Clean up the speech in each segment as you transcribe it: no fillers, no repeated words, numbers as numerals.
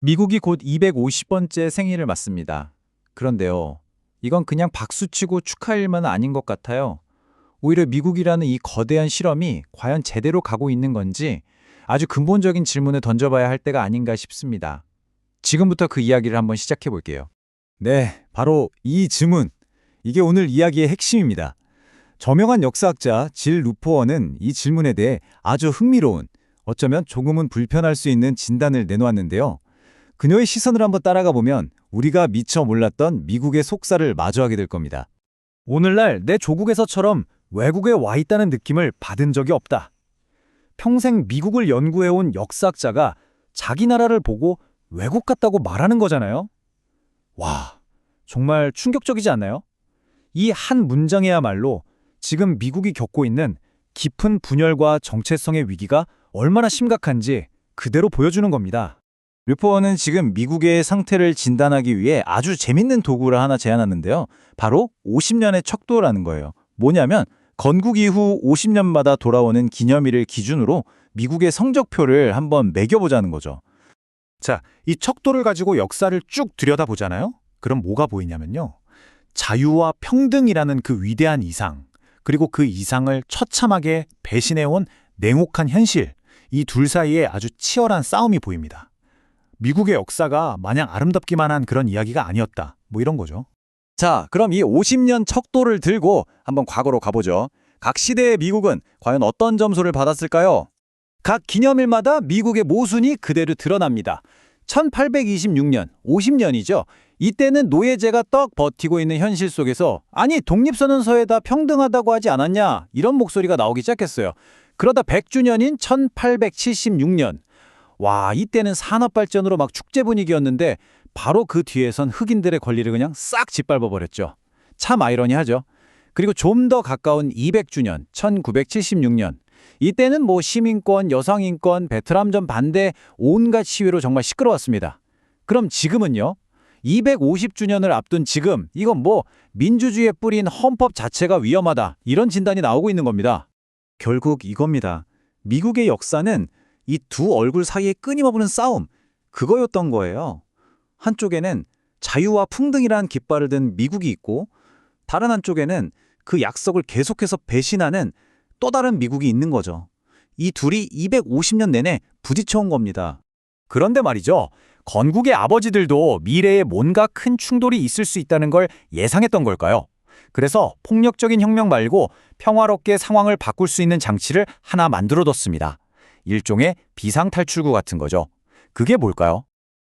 미국이 곧 250번째 생일을 맞습니다. 그런데요, 이건 그냥 박수치고 축하할 일만 아닌 것 같아요. 오히려 미국이라는 이 거대한 실험이 과연 제대로 가고 있는 건지 아주 근본적인 질문을 던져봐야 할 때가 아닌가 싶습니다. 지금부터 그 이야기를 한번 시작해 볼게요. 네, 바로 이 질문. 이게 오늘 이야기의 핵심입니다. 저명한 역사학자 질 루포어는 이 질문에 대해 아주 흥미로운, 어쩌면 조금은 불편할 수 있는 진단을 내놓았는데요. 그녀의 시선을 한번 따라가 보면 우리가 미처 몰랐던 미국의 속살을 마주하게 될 겁니다. 오늘날 내 조국에서처럼 외국에 와 있다는 느낌을 받은 적이 없다. 평생 미국을 연구해온 역사학자가 자기 나라를 보고 외국 같다고 말하는 거잖아요. 와, 정말 충격적이지 않나요? 이 한 문장이야말로 지금 미국이 겪고 있는 깊은 분열과 정체성의 위기가 얼마나 심각한지 그대로 보여주는 겁니다. 류포어는 지금 미국의 상태를 진단하기 위해 아주 재밌는 도구를 하나 제안하는데요. 바로 50년의 척도라는 거예요. 뭐냐면 건국 이후 50년마다 돌아오는 기념일을 기준으로 미국의 성적표를 한번 매겨보자는 거죠. 자, 이 척도를 가지고 역사를 쭉 들여다보잖아요. 그럼 뭐가 보이냐면요. 자유와 평등이라는 그 위대한 이상, 그리고 그 이상을 처참하게 배신해온 냉혹한 현실, 이 둘 사이에 아주 치열한 싸움이 보입니다. 미국의 역사가 마냥 아름답기만 한 그런 이야기가 아니었다. 뭐 이런 거죠. 자, 그럼 이 50년 척도를 들고 한번 과거로 가보죠. 각 시대의 미국은 과연 어떤 점수를 받았을까요? 각 기념일마다 미국의 모순이 그대로 드러납니다. 1826년, 50년이죠. 이때는 노예제가 떡 버티고 있는 현실 속에서 아니 독립선언서에다 평등하다고 하지 않았냐 이런 목소리가 나오기 시작했어요. 그러다 100주년인 1876년. 와, 이때는 산업발전으로 막 축제 분위기였는데 바로 그 뒤에선 흑인들의 권리를 그냥 싹 짓밟아버렸죠. 참 아이러니하죠. 그리고 좀 더 가까운 200주년, 1976년. 이때는 뭐 시민권, 여성인권, 베트남전 반대 온갖 시위로 정말 시끄러웠습니다. 그럼 지금은요? 250주년을 앞둔 지금 이건 뭐 민주주의에 뿌린 헌법 자체가 위험하다 이런 진단이 나오고 있는 겁니다. 결국 이겁니다. 미국의 역사는 이 두 얼굴 사이의 끊임없는 싸움, 그거였던 거예요. 한쪽에는 자유와 풍등이라는 깃발을 든 미국이 있고 다른 한쪽에는 그 약속을 계속해서 배신하는 또 다른 미국이 있는 거죠. 이 둘이 250년 내내 부딪혀온 겁니다. 그런데 말이죠. 건국의 아버지들도 미래에 뭔가 큰 충돌이 있을 수 있다는 걸 예상했던 걸까요? 그래서 폭력적인 혁명 말고 평화롭게 상황을 바꿀 수 있는 장치를 하나 만들어뒀습니다. 일종의 비상탈출구 같은 거죠. 그게 뭘까요?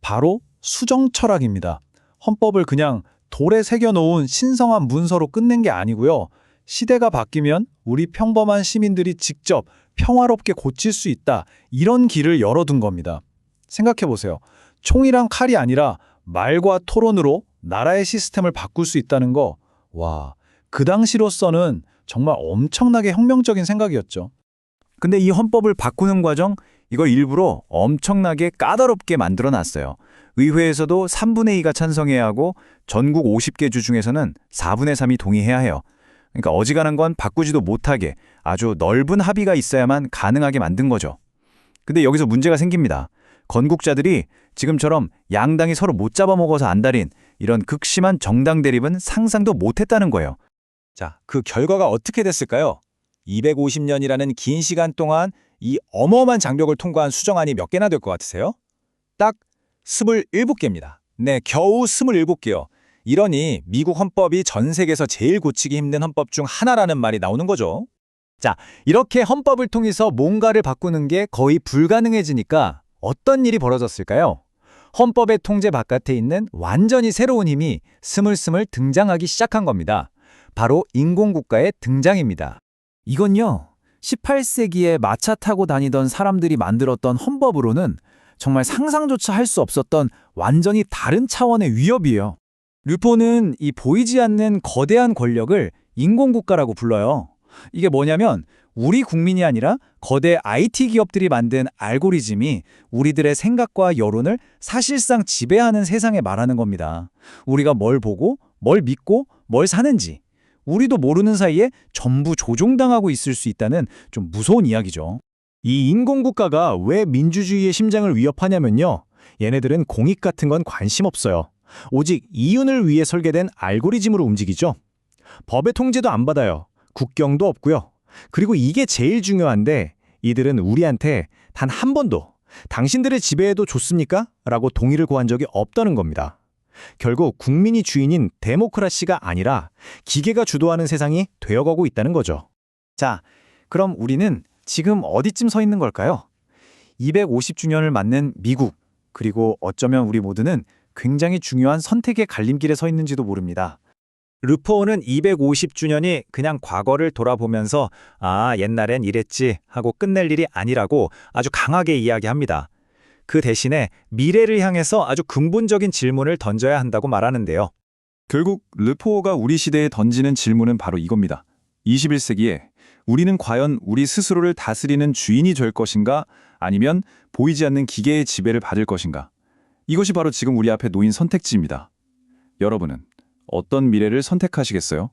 바로 수정 철학입니다. 헌법을 그냥 돌에 새겨놓은 신성한 문서로 끝낸 게 아니고요. 시대가 바뀌면 우리 평범한 시민들이 직접 평화롭게 고칠 수 있다. 이런 길을 열어둔 겁니다. 생각해보세요. 총이랑 칼이 아니라 말과 토론으로 나라의 시스템을 바꿀 수 있다는 거. 와, 그 당시로서는 정말 엄청나게 혁명적인 생각이었죠. 근데 이 헌법을 바꾸는 과정, 이걸 일부러 엄청나게 까다롭게 만들어놨어요. 의회에서도 3분의 2가 찬성해야 하고 전국 50개 주 중에서는 4분의 3이 동의해야 해요. 그러니까 어지간한 건 바꾸지도 못하게 아주 넓은 합의가 있어야만 가능하게 만든 거죠. 근데 여기서 문제가 생깁니다. 건국자들이 지금처럼 양당이 서로 못 잡아먹어서 안달인 이런 극심한 정당 대립은 상상도 못했다는 거예요. 자, 그 결과가 어떻게 됐을까요? 250년이라는 긴 시간 동안 이 어마어마한 장벽을 통과한 수정안이 몇 개나 될 것 같으세요? 딱 27개입니다. 네, 겨우 27개요. 이러니 미국 헌법이 전 세계에서 제일 고치기 힘든 헌법 중 하나라는 말이 나오는 거죠. 자, 이렇게 헌법을 통해서 뭔가를 바꾸는 게 거의 불가능해지니까 어떤 일이 벌어졌을까요? 헌법의 통제 바깥에 있는 완전히 새로운 힘이 스물스물 등장하기 시작한 겁니다. 바로 인공국가의 등장입니다. 이건요, 18세기에 마차 타고 다니던 사람들이 만들었던 헌법으로는 정말 상상조차 할 수 없었던 완전히 다른 차원의 위협이에요. 류포는 이 보이지 않는 거대한 권력을 인공국가라고 불러요. 이게 뭐냐면 우리 국민이 아니라 거대 IT 기업들이 만든 알고리즘이 우리들의 생각과 여론을 사실상 지배하는 세상에 말하는 겁니다. 우리가 뭘 보고, 뭘 믿고, 뭘 사는지 우리도 모르는 사이에 전부 조종당하고 있을 수 있다는 좀 무서운 이야기죠. 이 인공국가가 왜 민주주의의 심장을 위협하냐면요. 얘네들은 공익 같은 건 관심 없어요. 오직 이윤을 위해 설계된 알고리즘으로 움직이죠. 법의 통제도 안 받아요. 국경도 없고요. 그리고 이게 제일 중요한데 이들은 우리한테 단 한 번도 당신들의 지배에도 좋습니까? 라고 동의를 구한 적이 없다는 겁니다. 결국 국민이 주인인 데모크라시가 아니라 기계가 주도하는 세상이 되어가고 있다는 거죠. 자, 그럼 우리는 지금 어디쯤 서 있는 걸까요? 250주년을 맞는 미국, 그리고 어쩌면 우리 모두는 굉장히 중요한 선택의 갈림길에 서 있는지도 모릅니다. 루포어는 250주년이 그냥 과거를 돌아보면서 아, 옛날엔 이랬지 하고 끝낼 일이 아니라고 아주 강하게 이야기합니다. 그 대신에 미래를 향해서 아주 근본적인 질문을 던져야 한다고 말하는데요. 결국 르포어가 우리 시대에 던지는 질문은 바로 이겁니다. 21세기에 우리는 과연 우리 스스로를 다스리는 주인이 될 것인가 아니면 보이지 않는 기계의 지배를 받을 것인가? 이것이 바로 지금 우리 앞에 놓인 선택지입니다. 여러분은 어떤 미래를 선택하시겠어요?